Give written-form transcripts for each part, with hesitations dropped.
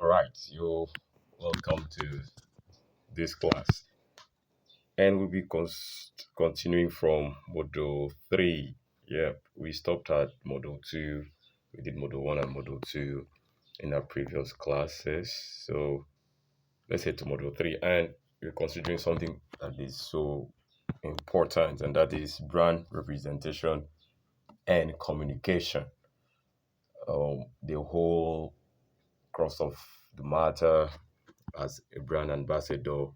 All right, you're welcome to this class, and we'll be continuing from Module 3. Yep, we stopped at Module 2. We did Module 1 and Module 2 in our previous classes. So let's head to Module 3, and we're considering something that is so important, and that is brand representation and communication. The whole cross of the matter as a brand ambassador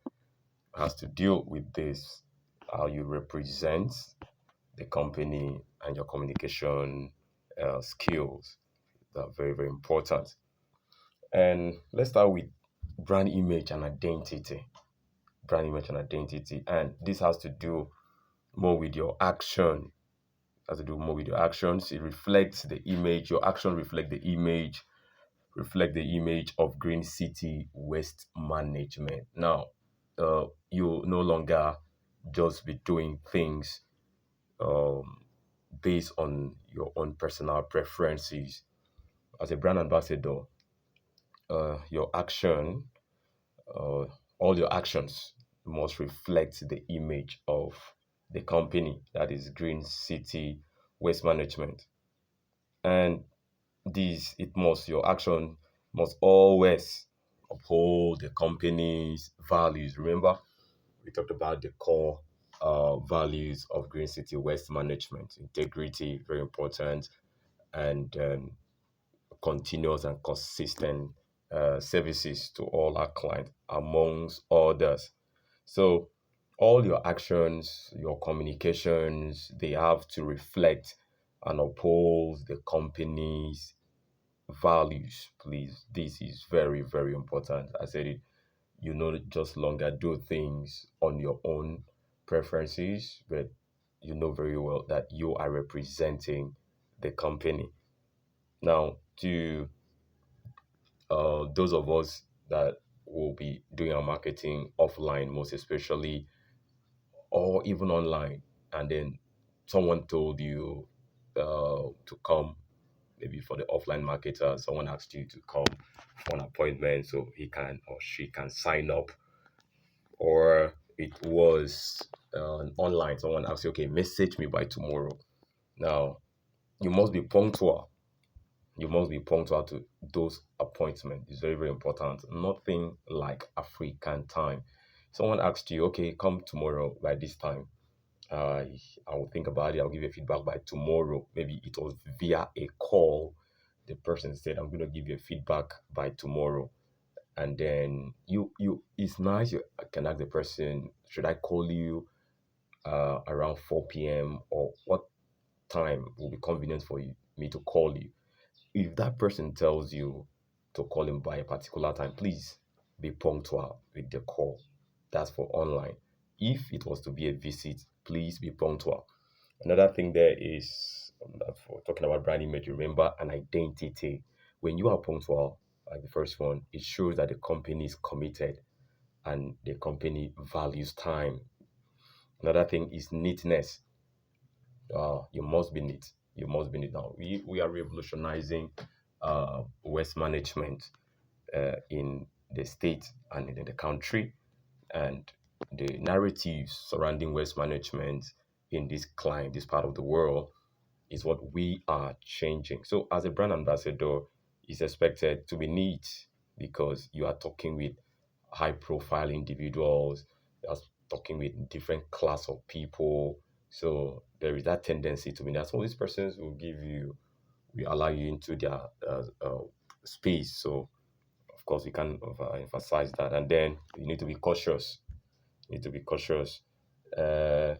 has to deal with this, how you represent the company and your communication skills that are very, very important. And let's start with brand image and identity. Brand image and identity. And this has to do more with your action. Has to do more with your actions. It reflects the image. Your action reflect the image of Green City Waste Management. Now, you no longer just be doing things um, based on your own personal preferences. As a brand ambassador, your action, uh, all your actions must reflect the image of the company, that is Green City Waste Management. And your action must always uphold the company's values. Remember, we talked about the core values of Green City Waste Management: integrity, very important, and continuous and consistent services to all our clients, amongst others. So, all your actions, your communications, they have to reflect and uphold the company's values. Please, this is very, very important. I said it, you know, just longer do things on your own preferences, but you know very well that you are representing the company. Now, to those of us that will be doing our marketing offline, most especially, or even online, and then someone told you to come, maybe for the offline marketer, someone asked you to come for an appointment so he can or she can sign up, or it was online, someone asked you, okay, message me by tomorrow. Now, you must be punctual. You must be punctual to those appointments. It's very, very important. Nothing like African time. Someone asked you, okay, come tomorrow by this time. I will think about it. I'll give you feedback by tomorrow. Maybe it was via a call. The person said, I'm going to give you feedback by tomorrow. And then it's nice. You can ask the person, should I call you around 4 p.m., or what time will be convenient for me to call you? If that person tells you to call him by a particular time, please be punctual with the call. That's for online. If it was to be a visit, please be punctual. Another thing there is, for talking about brand image, remember an identity. When you are punctual, like the first one, it shows that the company is committed and the company values time. Another thing is neatness. You must be neat. You must be neat. Now, we are revolutionizing waste management in the state and in the country, and the narratives surrounding waste management in this part of the world is what we are changing. So, as a brand ambassador, it's expected to be neat because you are talking with high profile individuals, you are talking with different class of people. So, there is that tendency to be that some of these persons will allow you into their space. So, of course, we can emphasize that. And then you need to be cautious. You need to be cautious. Uh,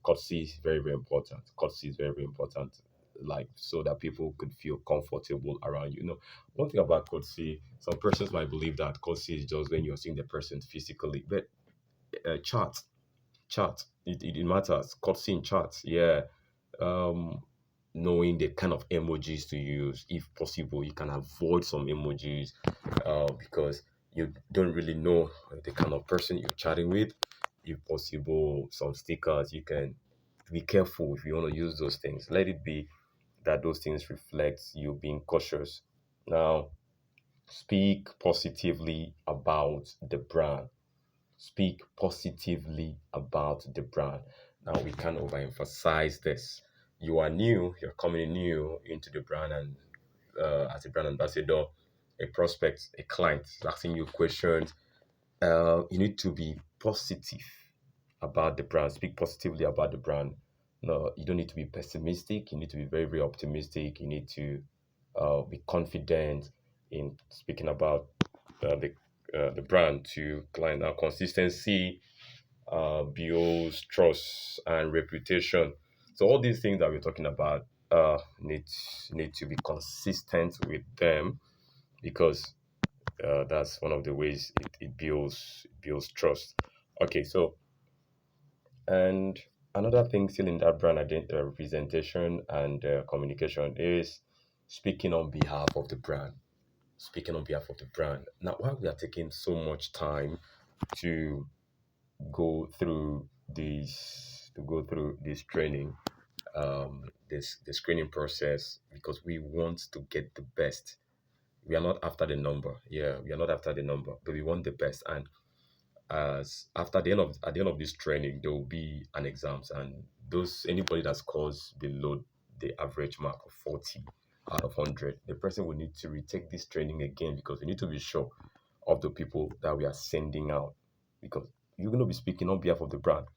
Courtesy is very, very important. Courtesy is very, very important. Like, so that people could feel comfortable around you. You know, one thing about courtesy, some persons might believe that courtesy is just when you're seeing the person physically, but chat, it matters. Courtesy in chat, yeah. Um, Knowing the kind of emojis to use, if possible, you can avoid some emojis because you don't really know the kind of person you're chatting with. If possible, some stickers, you can be careful if you want to use those things. Let it be that those things reflect you being cautious. Now, Speak positively about the brand. Speak positively about the brand. Now, we can't overemphasize this. You are new, you're coming new into the brand, and as a brand ambassador, a prospect, a client is asking you questions. You need to be positive about the brand. Speak positively about the brand. No, you don't need to be pessimistic. You need to be very, very optimistic. You need to be confident in speaking about the brand to client. Now, consistency builds trust and reputation. So all these things that we're talking about need to be consistent with them, because that's one of the ways it builds trust. Okay, so and another thing still in that representation and communication is speaking on behalf of the brand. Speaking on behalf of the brand. Now, why we are taking so much time to go through this training, this the screening process, because we want to get the best. We are not after the number. Yeah, we are not after the number, but we want the best. And as after the end of at the end of this training, there will be an exams, and those anybody that scores below the average mark of 40 out of 100, the person will need to retake this training again, because we need to be sure of the people that we are sending out, because you're going to be speaking on behalf of the brand.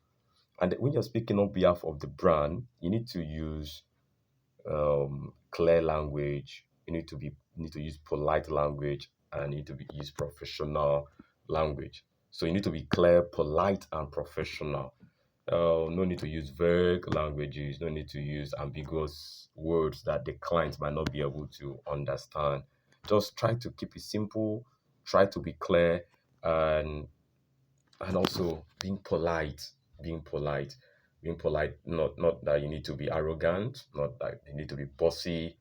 And when you're speaking on behalf of the brand, you need to use clear language. You need to use polite language, and you need to use professional language. So you need to be clear, polite, and professional. No need to use vague languages. No need to use ambiguous words that the client might not be able to understand. Just try to keep it simple. Try to be clear, and also being polite, being polite. Not that you need to be arrogant. Not that you need to be bossy.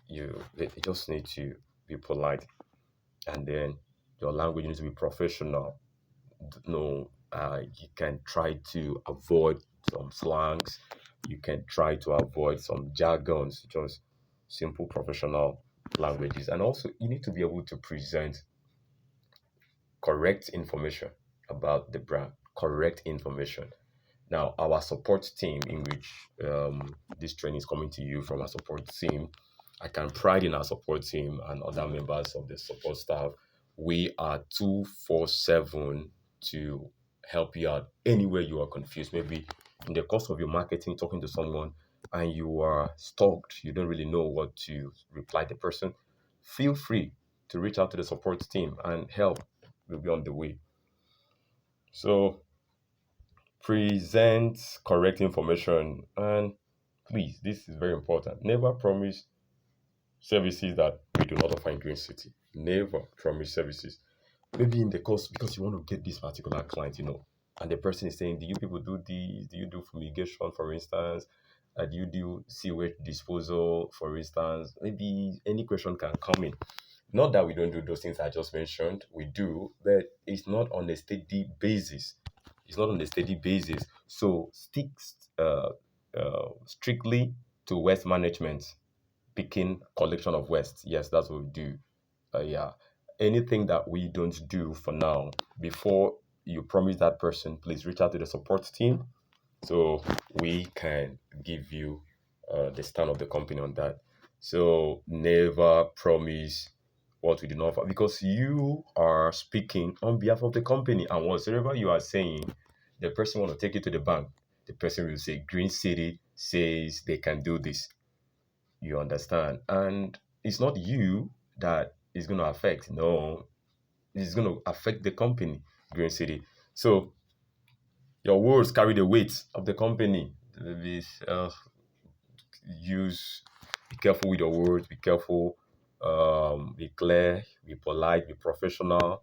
You just need to be polite, and then your language needs to be professional. No, you can try to avoid some slangs. You can try to avoid some jargons. Just simple professional languages, and also you need to be able to present correct information about the brand. Correct information. Now, our support team, in which this training is coming to you from our support team, I can pride in our support team and other members of the support staff. We are 247 to help you out anywhere you are confused. Maybe in the course of your marketing, talking to someone, and you are stuck, you don't really know what to reply the person. Feel free to reach out to the support team, and help will be on the way. So, present correct information, and please, this is very important. Never promise services that we do not offer in Green City. Never promise services. Maybe in the course, because you want to get this particular client, and the person is saying, do you people do this? Do you do fumigation, for instance? Do you do sewage disposal, for instance? Maybe any question can come in. Not that we don't do those things I just mentioned, we do, but it's not on a steady basis. It's not on a steady basis. So stick strictly to waste management, picking collection of waste. Yes, that's what we do. Yeah. Anything that we don't do for now, before you promise that person, please reach out to the support team, so we can give you the stand of the company on that. So never promise what we do not offer, because you are speaking on behalf of the company, and whatsoever you are saying, the person want to take it to the bank. The person will say Green City says they can do this. You understand? And it's not you that is going to affect. No, it's going to affect the company, Green City. So your words carry the weight of the company. This use Be careful with your words. Be careful. Be clear. Be polite. Be professional,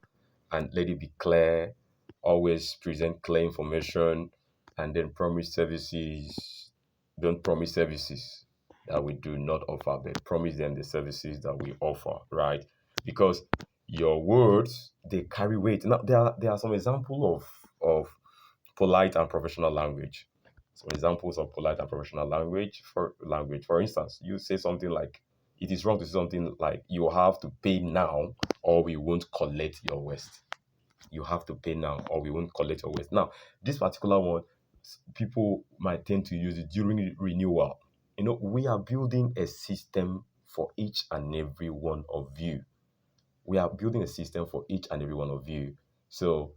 and let it be clear. Always present clear information, and then promise services. Don't promise services that we do not offer, but promise them the services that we offer, right? Because your words, they carry weight. Now there are some example of polite and professional language. Some examples of polite and professional language. For instance, you say something like, it is wrong to say something like you have to pay now or we won't collect your waste. You have to pay now or we won't collect your waste. Now, this particular one, people might tend to use it during renewal. We are building a system for each and every one of you. We are building a system for each and every one of you. So,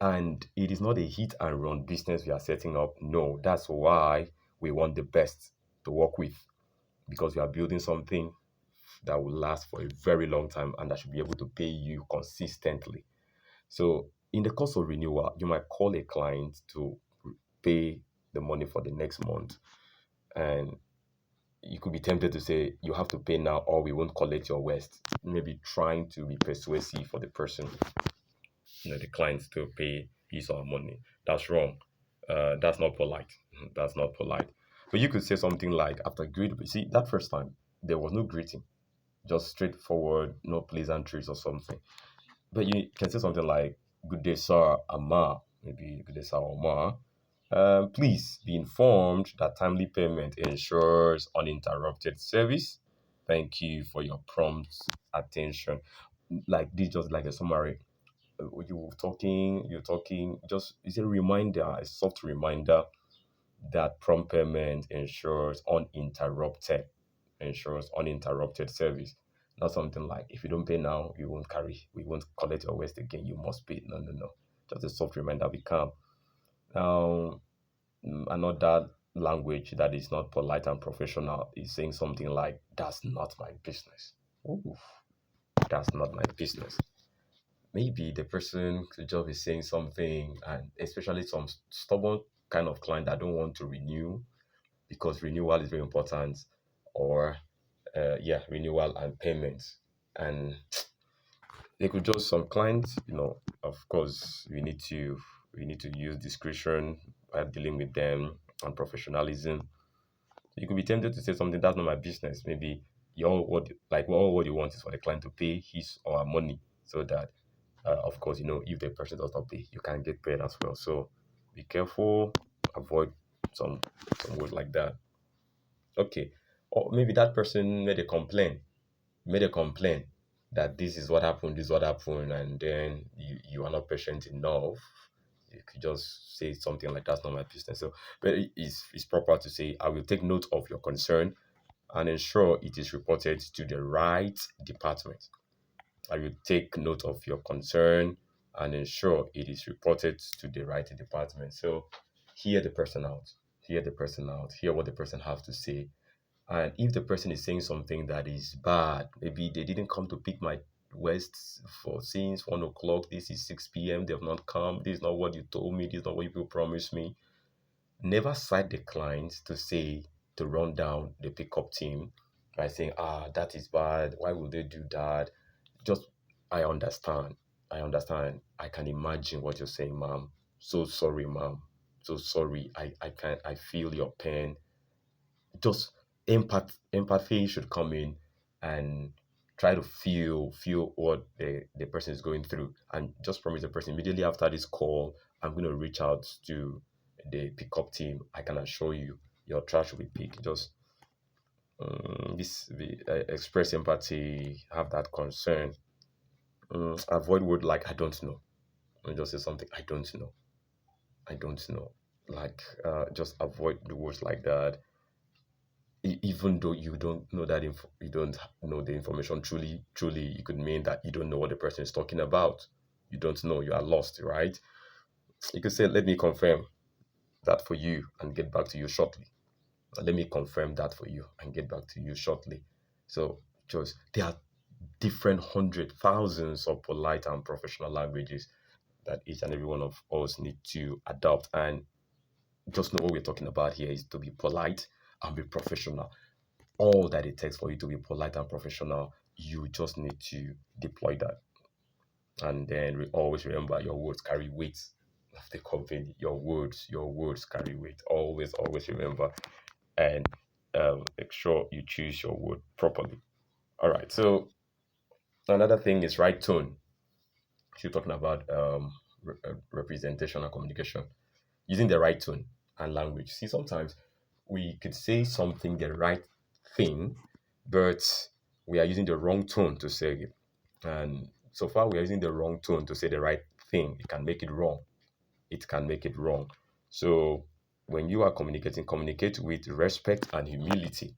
and it is not a hit and run business we are setting up. No, that's why we want the best to work with, because we are building something that will last for a very long time and that should be able to pay you consistently. So, in the course of renewal, you might call a client to pay the money for the next month, and you could be tempted to say you have to pay now or we won't collect your waste. Maybe trying to be persuasive for the person, the client to pay his or her money. That's wrong. That's not polite. That's not polite. But you could say something like after greet. See, that first time there was no greeting, just straightforward, no pleasantries or something. But you can say something like, "Good day, sir, Ama." Maybe "Good day, sir, Ama. Please be informed that timely payment ensures uninterrupted service. Thank you for your prompt attention." Like this, just like a summary. You're talking, just it's a reminder, a soft reminder that prompt payment ensures uninterrupted service. Not something like if you don't pay now, we won't collect your waste again. You must pay. No, no, no. Just a soft reminder. Be calm. Now, another language that is not polite and professional is saying something like, "That's not my business." Ooh, that's not my business. Maybe the person could just be saying something, and especially some stubborn kind of client that don't want to renew because renewal is very important, or yeah, renewal and payments. And they could just, some clients, of course, we need to use discretion while dealing with them, and professionalism. You could be tempted to say something, "That's not my business." Maybe all what you want is for the client to pay his or her money, so that of course, if the person does not pay, you can get paid as well. So be careful, avoid some some words like that. Okay. Or maybe that person made a complaint that this is what happened, and then you are not patient enough. You could just say something like, "That's not my business." So, but it's proper to say, "I will take note of your concern and ensure it is reported to the right department." I will take note of your concern and ensure it is reported to the right department. So hear the person out. Hear the person out. Hear what the person has to say. And if the person is saying something that is bad, maybe they didn't come to pick my West for since 1 o'clock. This is 6 p.m. They have not come. This is not what you told me. This is not what you promised me. Never cite the client to run down the pickup team by saying, that is bad. Why would they do that? Just, I understand. I understand. I can imagine what you're saying, ma'am. So sorry, ma'am. So sorry. I feel your pain. Just empathy should come in, and try to feel what the person is going through, and just promise the person, immediately after this call, I'm going to reach out to the pickup team. I can assure you your trash will be picked. Just express empathy, have that concern. Avoid word like "I don't know." And just say something, "I don't know." I don't know. Like, just avoid the words like that. Even though you don't know the information truly, it could mean that you don't know what the person is talking about. You don't know. You are lost, right? You could say, "Let me confirm that for you and get back to you shortly." Let me confirm that for you and get back to you shortly. So, just there are different hundred thousands of polite and professional languages that each and every one of us need to adopt. And just know what we're talking about here is to be polite and be professional. All that it takes for you to be polite and professional, you just need to deploy that. And then we always remember, your words carry weight of the company. Your words carry weight. Always remember, and make sure you choose your word properly. All right. So another thing is right tone. You're talking about representation and communication, using the right tone and language. See, sometimes we could say something the right thing, but we are using the wrong tone to say it. And so far, we are using the wrong tone to say the right thing. It can make it wrong. It can make it wrong. So when you are communicating, communicate with respect and humility.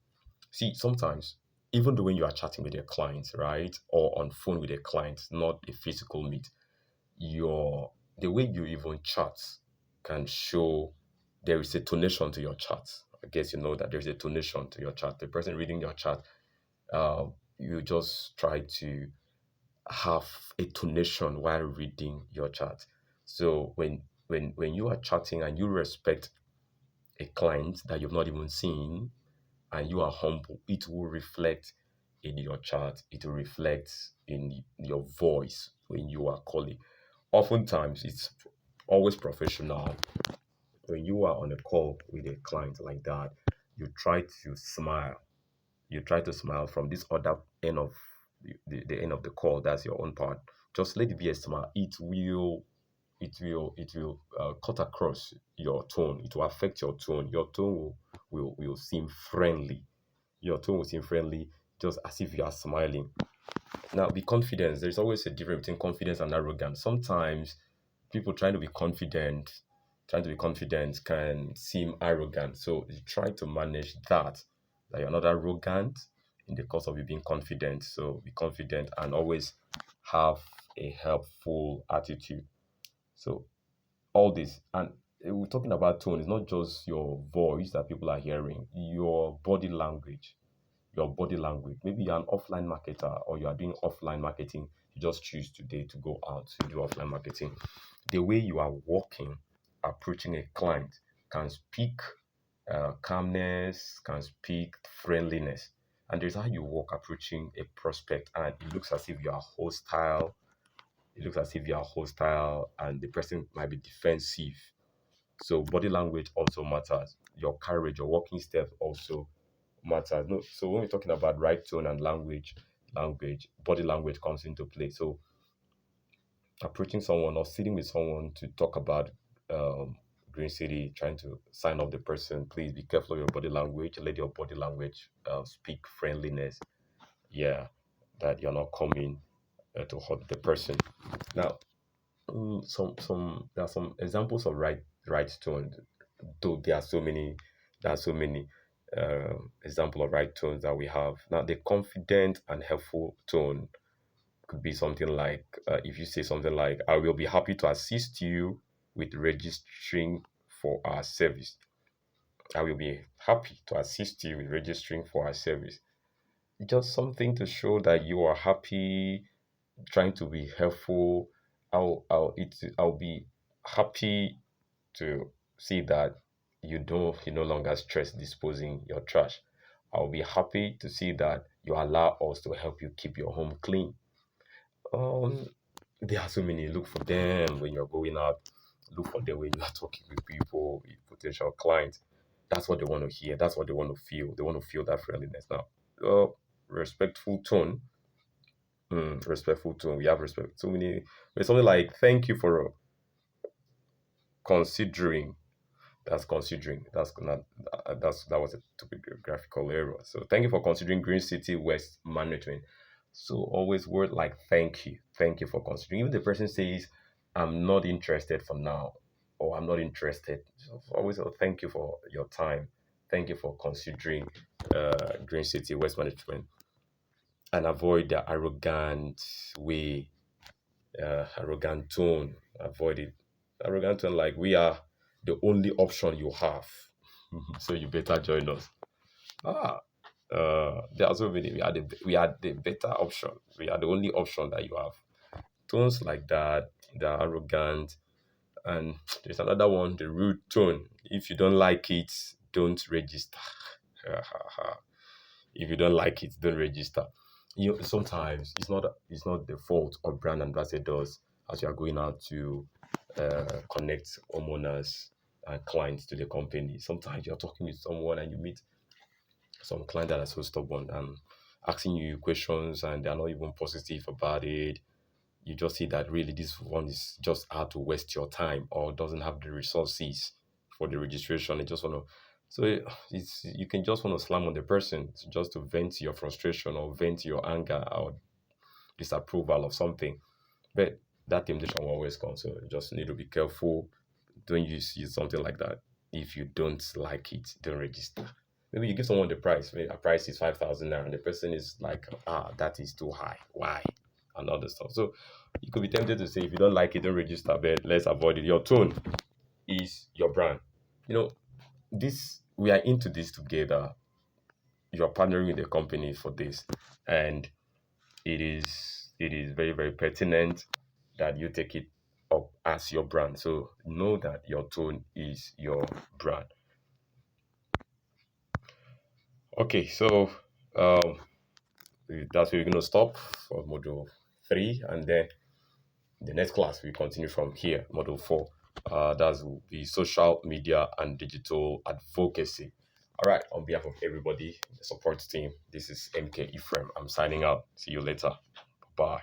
See, sometimes, even though when you are chatting with a client, right, or on phone with a client, not a physical meet, your the way you even chat can show there is a tonation to your chat. I guess you know that there's a tonation to your chat. The person reading your chat, uh, you just try to have a tonation while reading your chat. So when you are chatting and you respect a client that you've not even seen and you are humble, it will reflect in your chat. It will reflect in your voice when you are calling. Oftentimes, it's always professional when you are on a call with a client like that. You try to smile. You try to smile from this other end of the end of the call. That's your own part. Just let it be a smile. It will cut across your tone. It will affect your tone. Your tone will seem friendly. Your tone will seem friendly, just as if you are smiling. Now, be confident. There's always a difference between confidence and arrogance. Sometimes people trying to be confident can seem arrogant. So you try to manage that you're not arrogant in the course of you being confident. So be confident and always have a helpful attitude. So all this and we're talking about tone. It's not just your voice that people are hearing, your body language. Your body language. Maybe you're an offline marketer or you are doing offline marketing. You just choose today to go out to do offline marketing. The way you are walking, approaching a client can speak calmness, can speak friendliness. And there's how you walk approaching a prospect, and it looks as if you are hostile. It looks as if you are hostile, and the person might be defensive. So body language also matters. Your courage, your walking steps also matters. No, so when we're talking about right tone and body language comes into play. So approaching someone or sitting with someone to talk about um, Green City, trying to sign up the person, please be careful of your body language. Let your body language speak friendliness. Yeah, that you're not coming to hurt the person. Now, some there are some examples of right tone. Though there are so many example of right tones that we have. Now, the confident and helpful tone could be something like if you say something like, "I will be happy to assist you with registering for our service." I will be happy to assist you with registering for our service. Just something to show that you are happy, trying to be helpful. I'll be happy to see that you no longer stress disposing your trash. I'll be happy to see that you allow us to help you keep your home clean. Um, there are so many. Look for them when you're going out. Look for them when you are talking with people, with potential clients. That's what they want to hear. That's what they want to feel. They want to feel that friendliness. Now, uh, respectful tone. Respectful tone. We have respect. So many. There's something like "Thank you for considering." That's considering. That was a typographical error. So thank you for considering Green City West Management. So always word like thank you for considering. Even the person says, "I'm not interested for now," or "I'm not interested." So always thank you for your time. Thank you for considering Green City West Management, and avoid the way, arrogant tone. Avoid it. Arrogant tone like we are the only option you have. So you better join us. Ah, there are so many. We are the better option. We are the only option that you have. Tones like that, they're arrogant. And there's another one, the rude tone. If you don't like it, don't register. If you don't like it, don't register. Sometimes it's not the fault of brand ambassadors as you are going out to connect homeowners and clients to the company. Sometimes you're talking with someone and you meet some clients that are so stubborn and asking you questions and they're not even positive about it. You just see that really this one is just out to waste your time or doesn't have the resources for the registration. They just want to So it's you can just want to slam on the person just to vent your frustration or vent your anger or disapproval of something. But that temptation will always come. So you just need to be careful. Don't use something like that. If you don't like it, don't register. Maybe you give someone the price. Maybe a price is 5,000 naira, and the person is like, that is too high. Why? And all this stuff. So you could be tempted to say, if you don't like it, don't register. But let's avoid it. Your tone is your brand. You know, this we are into this together. You're partnering with a company for this, and it is very very pertinent that you take it up as your brand. So know that your tone is your brand. Okay, so um, that's where we're going to stop for module 3, and then the next class we continue from here, module 4. That's the social media and digital advocacy. All right, on behalf of everybody, the support team, this is MK Ephraim. I'm signing out. See you later. Bye.